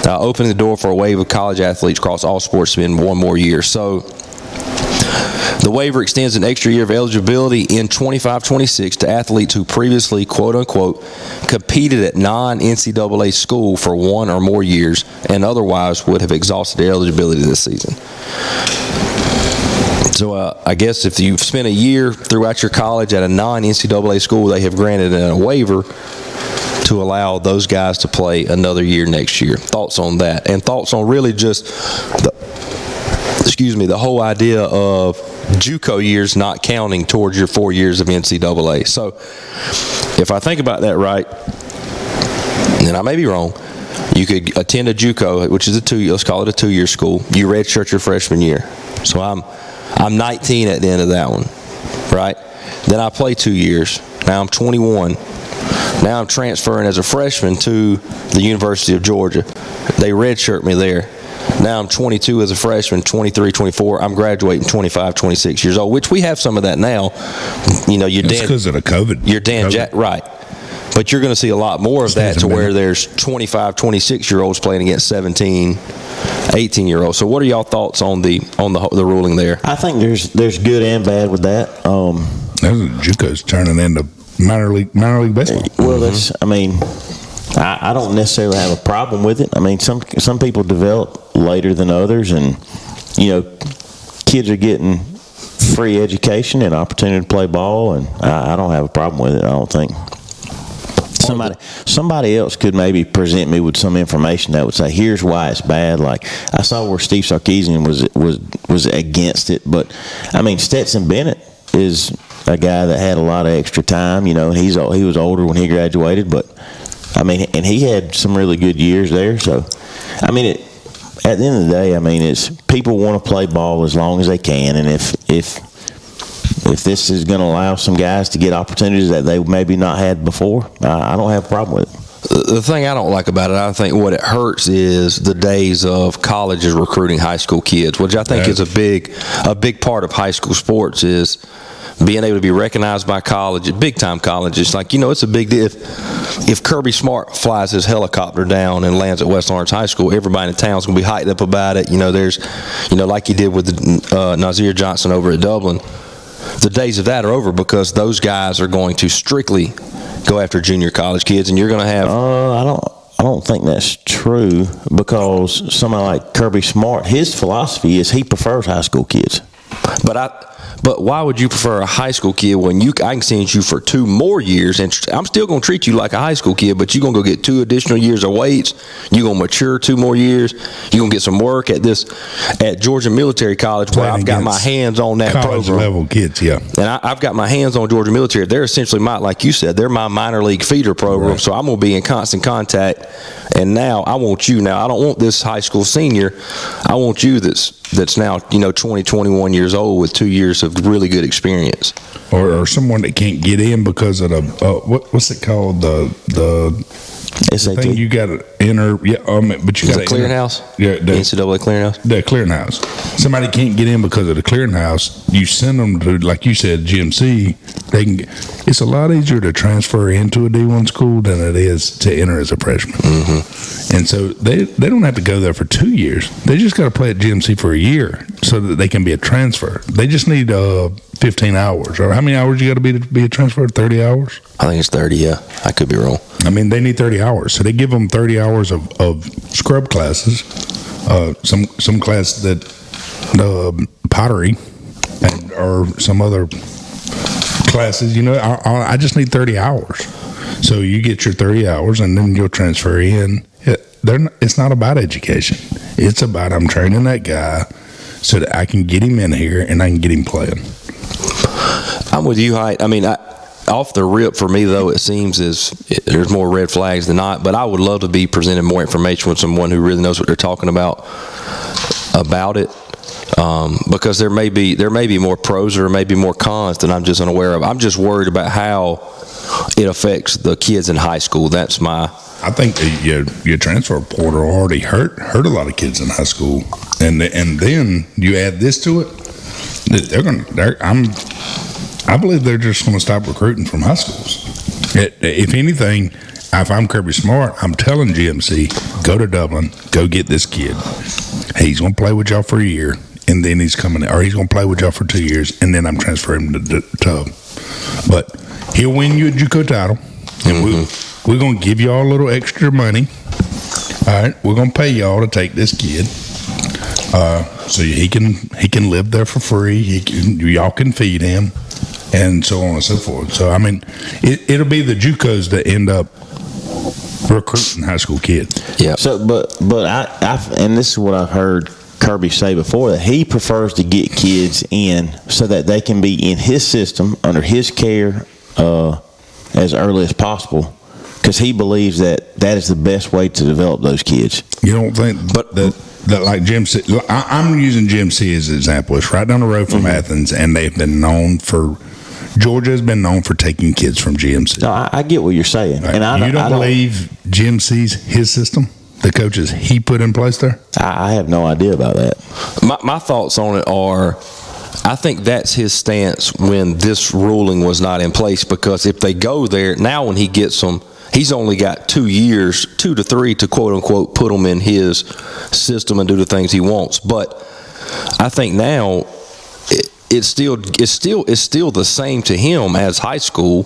opening the door for a wave of college athletes across all sports to spend one more year. So the waiver extends an extra year of eligibility in 25-26 to athletes who previously, quote-unquote, competed at non-NCAA school for one or more years and otherwise would have exhausted their eligibility this season. So I guess if you've spent a year throughout your college at a non-NCAA school, they have granted a waiver to allow those guys to play another year next year. Thoughts on that? And thoughts on really just the whole idea of JUCO years not counting towards your 4 years of NCAA. So if I think about that right, and I may be wrong, you could attend a JUCO, which is let's call it a 2-year school. You redshirt your freshman year. So I'm 19 at the end of that one, right? Then I play 2 years. Now I'm 21. Now I'm transferring as a freshman to the University of Georgia. They redshirt me there. Now I'm 22 as a freshman, 23, 24. I'm graduating 25, 26 years old, which we have some of that now. You know, you're That's because of the COVID. You're right. But you're going to see a lot more of that to where there's 25, 26-year-olds playing against 17, 18-year-olds. So what are y'all thoughts on the ruling there? I think there's good and bad with that. JUCO's turning into minor league baseball. Well, I don't necessarily have a problem with it. I mean, some people develop later than others, and kids are getting free education and opportunity to play ball, and I don't have a problem with it. I don't think. Somebody else could maybe present me with some information that would say, here's why it's bad. Like I saw where Steve Sarkisian was against it, but I mean Stetson Bennett is a guy that had a lot of extra time. He was older when he graduated, but I mean, and he had some really good years there. So I mean, at the end of the day, I mean, it's people want to play ball as long as they can, and if this is going to allow some guys to get opportunities that they maybe not had before, I don't have a problem with it. The thing I don't like about it, I think what it hurts is the days of colleges recruiting high school kids, which I think is a big part of high school sports is being able to be recognized by colleges, big-time colleges. Like, it's a big deal. If Kirby Smart flies his helicopter down and lands at West Lawrence High School, everybody in the town's going to be hyped up about it. There's, like you did with Nazir Johnson over at Dublin. The days of that are over because those guys are going to strictly go after junior college kids, and you're going to have. I don't think that's true because somebody like Kirby Smart, his philosophy is he prefers high school kids. But why would you prefer a high school kid when I can send you for 2 more years, and I'm still going to treat you like a high school kid, but you're going to go get 2 additional years of weights. You're going to mature 2 more years. You're going to get some work at Georgia Military College where I've got my hands on that college program. Level kids, yeah. And I've got my hands on Georgia Military. They're essentially like you said, they're my minor league feeder program. Right. So I'm going to be in constant contact. And now I want you. Now I don't want this high school senior. I want you that's now 20, 21 years old with 2 years of really good experience, or someone that can't get in because of the what's it called, the thing you got to enter. Yeah, but you got to clearinghouse. Yeah, the NCAA clearinghouse. The clearinghouse. Somebody can't get in because of the clearinghouse. You send them to, like you said, GMC. It's a lot easier to transfer into a D1 school than it is to enter as a freshman. Mm-hmm. And so they don't have to go there for 2 years. They just got to play at GMC for a year so that they can be a transfer. They just need 15 hours. Or how many hours you got to be a transfer? 30 hours? I think it's 30, yeah. I could be wrong. I mean, they need 30 hours. So they give them 30 hours of scrub classes, some class that pottery or some other classes. I just need 30 hours. So you get your 30 hours and then you'll transfer in. It's not about education. It's about I'm training that guy so that I can get him in here and I can get him playing. I'm with you, Height. I mean, off the rip for me, though, it seems there's more red flags than not. But I would love to be presented more information with someone who really knows what they're talking about it. Because there may be more pros or maybe more cons that I'm just unaware of. I'm just worried about how it affects the kids in high school. That's my I think your transfer portal already hurt a lot of kids in high school, and then you add this to it. I believe they're just going to stop recruiting from high schools. If anything, if I'm Kirby Smart, I'm telling GMC, go to Dublin, go get this kid. He's going to play with y'all for a year, and then he's coming, or he's going to play with y'all for 2 years, and then I'm transferring him to Tub. But he'll win you a JUCO title, and we're going to give y'all a little extra money. All right, we're going to pay y'all to take this kid, so he can live there for free. Y'all can feed him, and so on and so forth. So I mean, it'll be the JUCOs that end up recruiting high school kids. Yeah. So, but I and this is what I've heard Kirby say before, that he prefers to get kids in so that they can be in his system under his care as early as possible, because he believes that is the best way to develop those kids. You don't think, but that like Jim C, I'm using Jim C as an example. It's right down the road from Athens, and they've been known for. Georgia has been known for taking kids from GMC. No, I get what you're saying, right. And I don't believe GMC's his system, the coaches he put in place there. I have no idea about that. My thoughts on it are, I think that's his stance when this ruling was not in place, because if they go there now, when he gets them, he's only got 2 years, 2 to 3, to quote unquote put them in his system and do the things he wants. But I think now it's still the same to him as high school,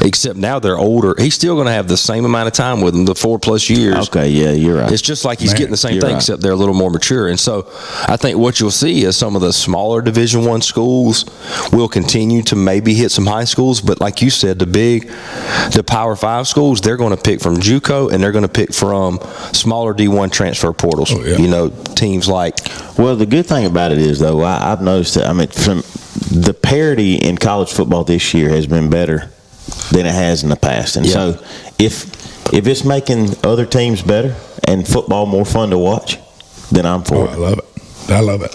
except now they're older. He's still going to have the same amount of time with them, the 4+ years. Okay, yeah, you're right. It's just like he's getting the same thing, right, except they're a little more mature. And so I think what you'll see is some of the smaller Division I schools will continue to maybe hit some high schools, but like you said, the Power 5 schools, they're going to pick from JUCO, and they're going to pick from smaller D1 transfer portals. Oh, yeah. You know, teams like. Well, the good thing about it is, though, I've noticed that, I mean, from the parity in college football this year has been better than it has in the past. And so if it's making other teams better and football more fun to watch, then I'm for it. I love it.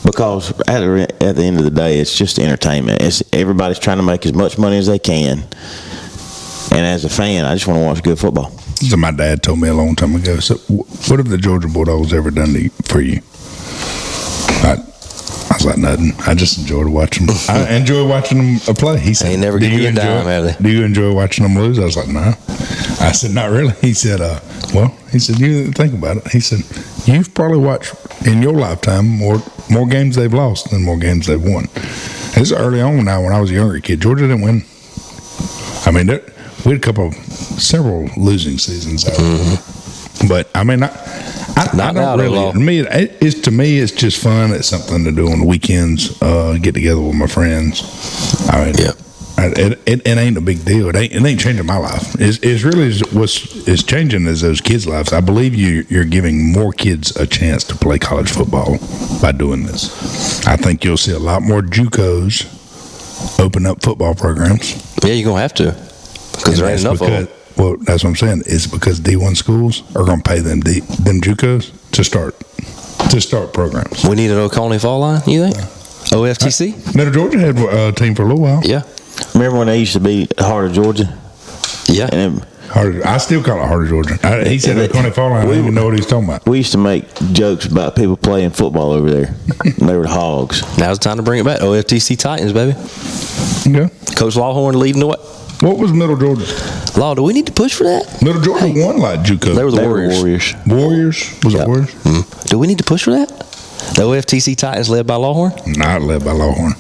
Because at the end of the day, it's just entertainment. Everybody's trying to make as much money as they can. And as a fan, I just want to watch good football. So my dad told me a long time ago, so what have the Georgia Bulldogs ever done for you? I was like, nothing. I just enjoyed watching them. I enjoy watching them play. He said, they never give you a dime, have they? Do you enjoy watching them lose? I was like, no. I said, not really. He said, you think about it. He said, you've probably watched in your lifetime more games they've lost than more games they've won. This is early on now. When I was a younger kid, Georgia didn't win. I mean, we had several losing seasons out there. But I mean, I don't really. To me, it's just fun. It's something to do on the weekends. Get together with my friends. I mean, it ain't a big deal. It ain't changing my life. It's really what's changing is those kids' lives. I believe you're giving more kids a chance to play college football by doing this. I think you'll see a lot more JUCOs open up football programs. Yeah, you're gonna have to, because there ain't enough of them. Well, that's what I'm saying. It's because D1 schools are going to pay them JUCOs to start programs. We need an Oconee Fall Line, you think? OFTC? Middle Georgia had a team for a little while. Yeah. Remember when they used to be Heart of Georgia? Yeah. I still call it Heart of Georgia. He said Oconee Fall Line. I didn't even know what he was talking about. We used to make jokes about people playing football over there. They were hogs. Now's the time to bring it back. OFTC Titans, baby. Yeah. Coach Lawhorn leading the way. What was Middle Georgia? Law, do we need to push for that? Middle Georgia won like JUCO. They were the Warriors. Warriors? Was it Warriors? Mm-hmm. Do we need to push for that? The OFTC Titans led by Lawhorn? Not led by Lawhorn.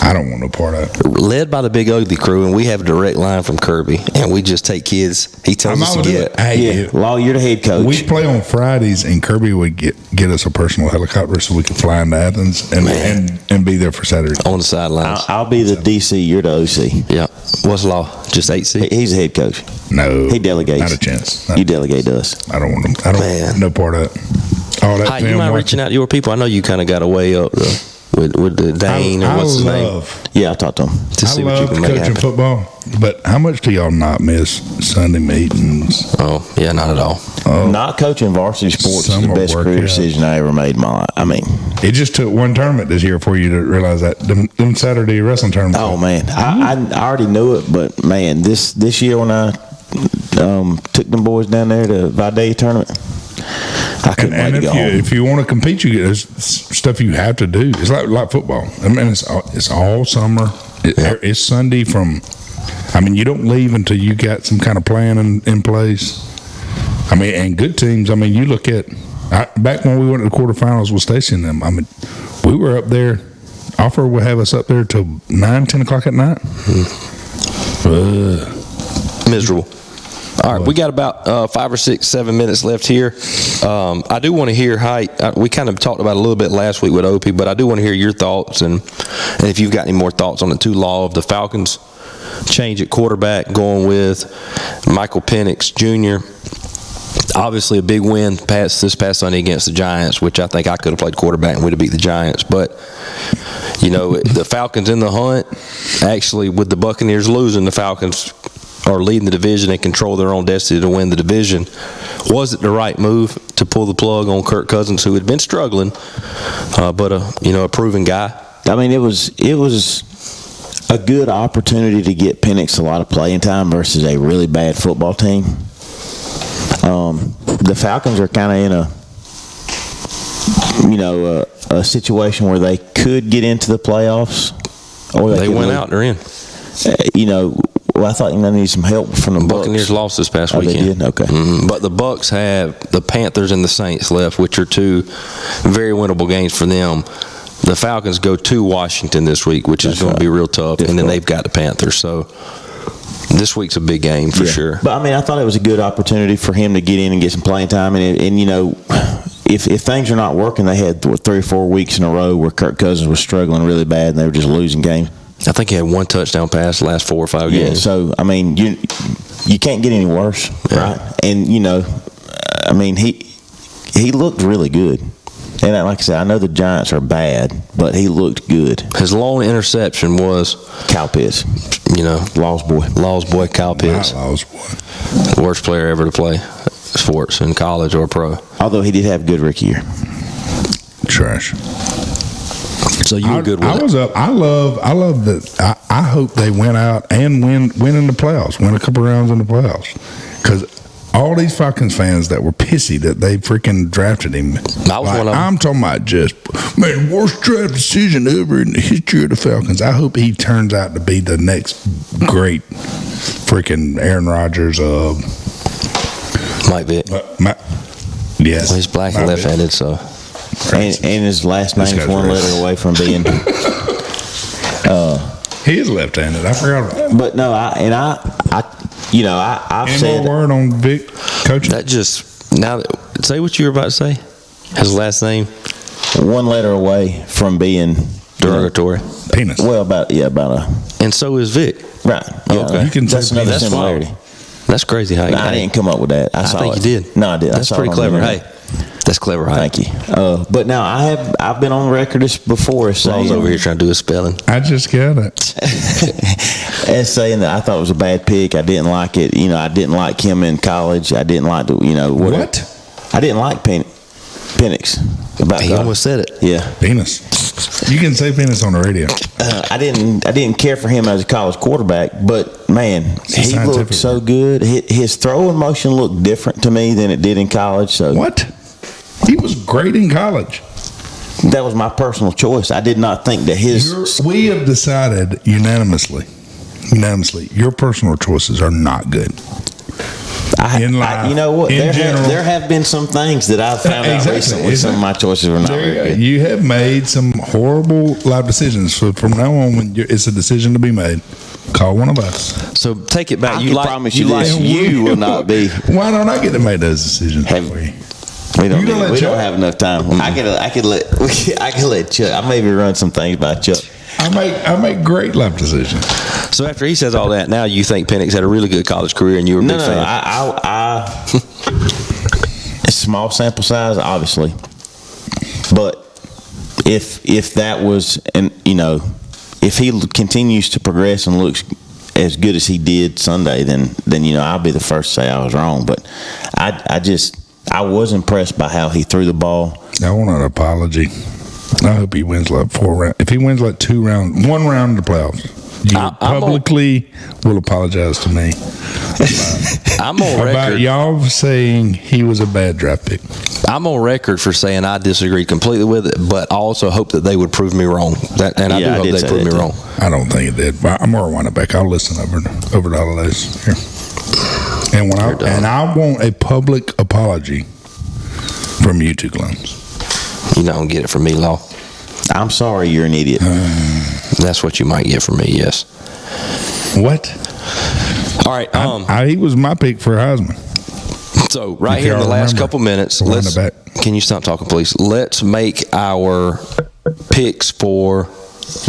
I don't want no part of it. Led by the Big Ugly crew, and we have a direct line from Kirby, and we just take kids. He tells us to get. Hey, Law, you're the head coach. We play on Fridays, and Kirby would get us a personal helicopter so we could fly into Athens and be there for Saturday. On the sidelines. I'll be the DC, you're the OC. Yeah. What's Law? Just 8C? He's the head coach. No. He delegates. Not a chance. You delegate to us. I don't want him. I don't want no part of it. All that Hi, you mind reaching out to your people? I know you kind of got a way up, though. With the Dane, or what's his name? Yeah, I talked to him. I love coaching football, but how much do y'all not miss Sunday meetings? Oh, yeah, not at all. Not coaching varsity sports is the best career decision I ever made in my life. I mean, it just took one tournament this year for you to realize that them Saturday wrestling tournaments. Oh man, I already knew it, but man, this year when I took them boys down there to Vidalia tournament. I couldn't wait to go home. If you want to compete, there's stuff you have to do. It's like football. I mean, it's all summer. It's Sunday you don't leave until you got some kind of plan in place. I mean, and good teams. I mean, you look at back when we went to the quarterfinals with Stacy and them. I mean, we were up there. Offer would have us up there till 9, 10 o'clock at night. Miserable. All right, we got about 5 or 6, 7 minutes left here. I do want to hear we kind of talked about it a little bit last week with Opie, but I do want to hear your thoughts and if you've got any more thoughts on the two law of the Falcons change at quarterback, going with Michael Penix Jr. Obviously a big win this past Sunday against the Giants, which I think I could have played quarterback and would have beat the Giants. But, the Falcons in the hunt, actually with the Buccaneers losing, the Falcons are leading the division and control their own destiny to win the division. Was it the right move to pull the plug on Kirk Cousins, who had been struggling, but a proven guy? I mean, it was a good opportunity to get Penix a lot of playing time versus a really bad football team. The Falcons are kind of in a situation where they could get into the playoffs, or they went out. They're in. Well, I thought they need some help from the Buccaneers. Lost this past weekend. They did? Okay. Mm-hmm. But the Bucs have the Panthers and the Saints left, which are two very winnable games for them. The Falcons go to Washington this week, which is going to be real tough, and then they've got the Panthers. So this week's a big game for sure. But I thought it was a good opportunity for him to get in and get some playing time, and if things are not working, they had 3 or 4 weeks in a row where Kirk Cousins was struggling really bad, and they were just losing games. I think he had 1 touchdown pass the last 4 or 5 games. Yeah, so, you can't get any worse, right? And, he looked really good. And like I said, I know the Giants are bad, but he looked good. His lone interception was Kyle Pitts. Law's boy Kyle Pitts. Law's boy. Worst player ever to play sports in college or pro. Although he did have a good rookie year. Trash. So you were good with it. I was up. I love that. I hope they went out and win in the playoffs, win a couple rounds in the playoffs, because all these Falcons fans that were pissy that they freaking drafted him. I was one of them. I'm talking about just made the worst draft decision ever in the history of the Falcons. I hope he turns out to be the next great freaking Aaron Rodgers. Might be. Yes. Well, he's black and left-handed, so. And his last name's one letter away from being. He is left-handed. I forgot about that. But no, I've Any said. more word on Vic coaching? That just say what you were about to say. His last name, one letter away from being derogatory. Penis. Well, about a. And so is Vic. Right. Okay. You can that's say another that's similarity. wild. That's crazy. How I didn't come up with that. I saw think it. you did. No, I did. That's pretty clever. Hey, that's clever. Thank you. But now I've been on record before as saying. I was over here trying to do a spelling. I just got it. As saying that I thought it was a bad pick. I didn't like it. I didn't like him in college. I didn't like What? I didn't like Penix. He almost said it. Yeah. Penis. You can say penis on the radio. I didn't care for him as a college quarterback, but man, he looked so good. His throwing motion looked different to me than it did in college. So what? He was great in college. That was my personal choice. I did not think that we have decided unanimously, your personal choices are not good. In life, you know what? General, there have been some things that I've found out recently. Some of my choices were not very good. You have made some horrible life decisions. So from now on, when it's a decision to be made, call one of us. So take it back. I can promise you this: you will not be. Why don't I get to make those decisions? We don't have enough time. Mm-hmm. I can let Chuck. I maybe run some things by Chuck. I make great life decisions. So after he says all that, now you think Penix had a really good college career and you were a big fan? No. It's small sample size, obviously, but if that was, if he continues to progress and looks as good as he did Sunday, then I'll be the first to say I was wrong. But I was impressed by how he threw the ball. I want an apology. I hope he wins like 4 rounds. If he wins like 2 rounds, 1 round in the playoffs, You publicly will apologize to me. I'm on record about y'all saying he was a bad draft pick. I'm on record for saying I disagree completely with it, but I also hope that they would prove me wrong. I do hope they prove me wrong. I don't think it did. But I'm going to wind it back. I'll listen over the holidays here. And I want a public apology from you two clones. You're not going to get it from me, Law. I'm sorry, you're an idiot. That's what you might get from me, yes. What? All right. He was my pick for Heisman. So right here in the last couple minutes, can you stop talking, please? Let's make our picks for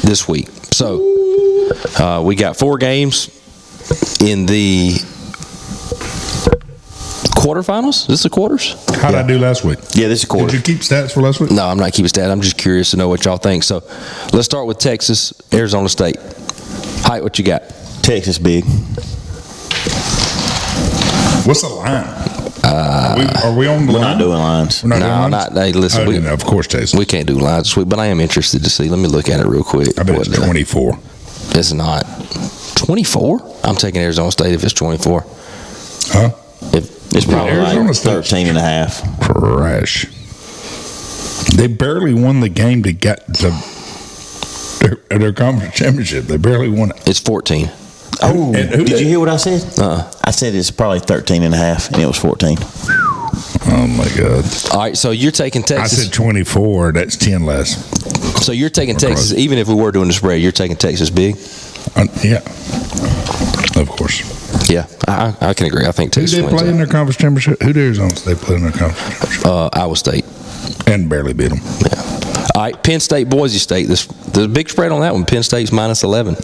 this week. So we got 4 games in the quarterfinals. Is this the quarters? How did I do last week? Yeah, this is quarters. Did you keep stats for last week? No, I'm not keeping stats. I'm just curious to know what y'all think. So let's start with Texas, Arizona State. Height, what you got? Texas big. What's the line? Are we on the line? We're not doing lines. We're not doing lines? Hey, listen. Of course, Texas. We can't do lines this week, but I am interested to see. Let me look at it real quick. I bet it's 24. It's not. 24? I'm taking Arizona State if it's 24. Huh? It's probably Arizona like State 13.5. Crash. They barely won the game to get their conference championship. They barely won it. It's 14. Oh, did you hear what I said? I said it's probably 13.5, and it was 14. Oh, my God. All right, so you're taking Texas. I said 24. That's 10 less. So you're taking Texas, even if we were doing the spread, you're taking Texas big? Yeah. Of course. Yeah, I can agree. I think Texas wins. Who did play in their conference championship? Who did Arizona State play in their conference championship? Iowa State. And barely beat them. Yeah. All right, Penn State, Boise State. The big spread on that one, Penn State's -11.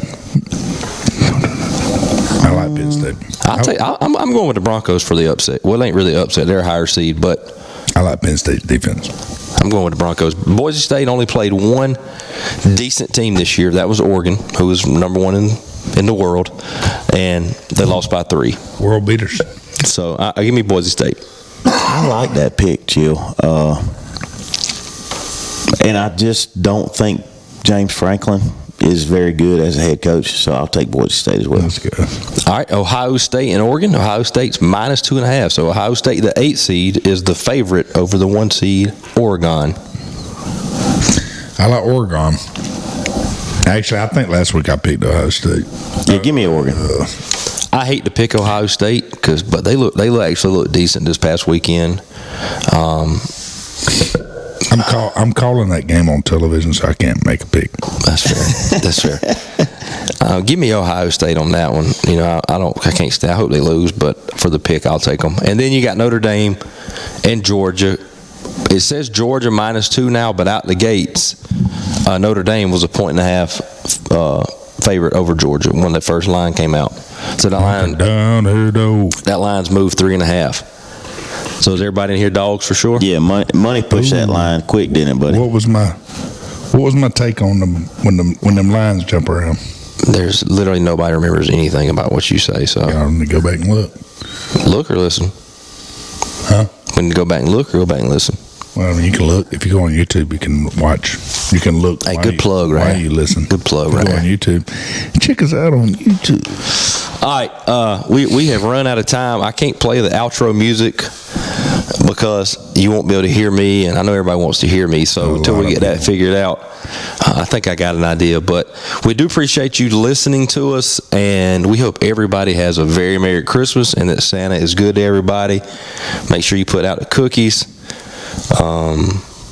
I like Penn State. I'm going with the Broncos for the upset. Well, it ain't really upset. They're a higher seed, but I like Penn State's defense. I'm going with the Broncos. Boise State only played one decent team this year. That was Oregon, who was number 1 in the world, and they lost by 3. World beaters. So give me Boise State. I like that pick, Jill. And I just don't think James Franklin is very good as a head coach, so I'll take Boise State as well. That's good. All right, Ohio State and Oregon. Ohio State's -2.5. So Ohio State, the 8 seed, is the favorite over the 1 seed, Oregon. I like Oregon. Actually, I think last week I picked Ohio State. Yeah, give me Oregon. I hate to pick Ohio State but they actually look decent this past weekend. I'm calling that game on television, so I can't make a pick. That's fair. That's fair. Give me Ohio State on that one. You know, I can't stay. I hope they lose, but for the pick, I'll take them. And then you got Notre Dame and Georgia. It says Georgia -2 now, but out the gates, Notre Dame was a 1.5 favorite over Georgia when the first line came out. So that line's moved 3.5. So is everybody in here dogs for sure? Yeah, money pushed that line quick, didn't it, buddy? What was my take on them when them lines jump around? There's literally nobody remembers anything about what you say. So y'all need to go back and look. Look or listen? Huh? When you go back and look or go back and listen? Well, I mean, you can look. If you go on YouTube, you can watch. You can look. Hey, good plug, right? While you listen. Good plug, right? Go on YouTube. Check us out on YouTube. All right, we have run out of time. I can't play the outro music because you won't be able to hear me, and I know everybody wants to hear me. So until we get that figured out, I think I got an idea. But we do appreciate you listening to us, and we hope everybody has a very Merry Christmas and that Santa is good to everybody. Make sure you put out the cookies.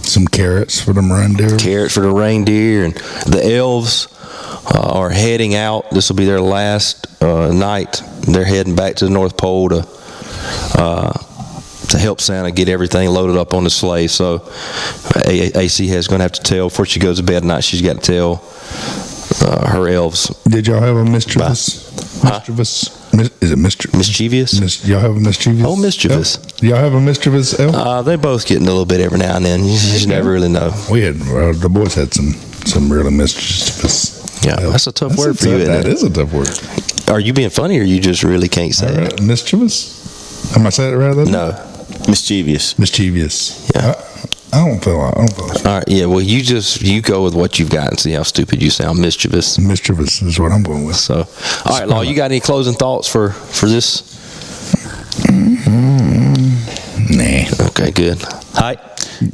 Some carrots for them reindeer. Carrots for the reindeer, and the elves are heading out. This will be their last night. They're heading back to the North Pole to help Santa get everything loaded up on the sleigh. So AC is going to have to tell before she goes to bed tonight. She's got to tell her elves. Did y'all have a mischievous? Is it mischievous? Y'all have a mischievous? Oh, mischievous. Elf? Y'all have a mischievous elf? They both getting a little bit every now and then. You just never really know. We had the boys had some really mischievous. Yeah, that's a tough word for you. That is a tough word. Are you being funny, or you just really can't say it? Mischievous? Am I saying it right? No. Mischievous. Mischievous. Yeah. I don't feel. All right, yeah. Well, you go with what you've got and see how stupid you sound. Mischievous. Mischievous is what I'm going with. So, all right, Law. You got any closing thoughts for this? Nah. Okay, good. Hi.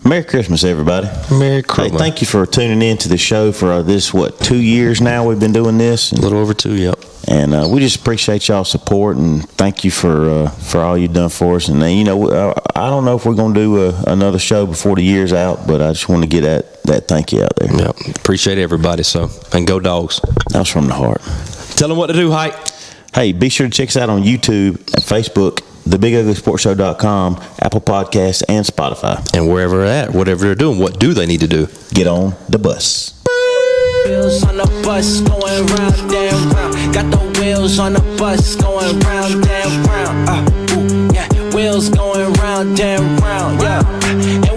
Merry Christmas, everybody. Merry Christmas. Hey, thank you for tuning in to the show for this, 2 years now we've been doing this? A little over 2, yep. And we just appreciate y'all's support, and thank you for all you've done for us. And, I don't know if we're going to do another show before the year's out, but I just want to get that thank you out there. Yep. Appreciate everybody, and go Dogs. That's from the heart. Tell them what to do, Hype. Hey, be sure to check us out on YouTube and Facebook, TheBigUglySportsShow.com, Apple Podcasts, and Spotify. And wherever they're at, whatever they're doing, what do they need to do? Get on the bus. Wheels on the bus going round and round. Got the wheels on the bus going round and round. Yeah, wheels going round and round. Yeah. And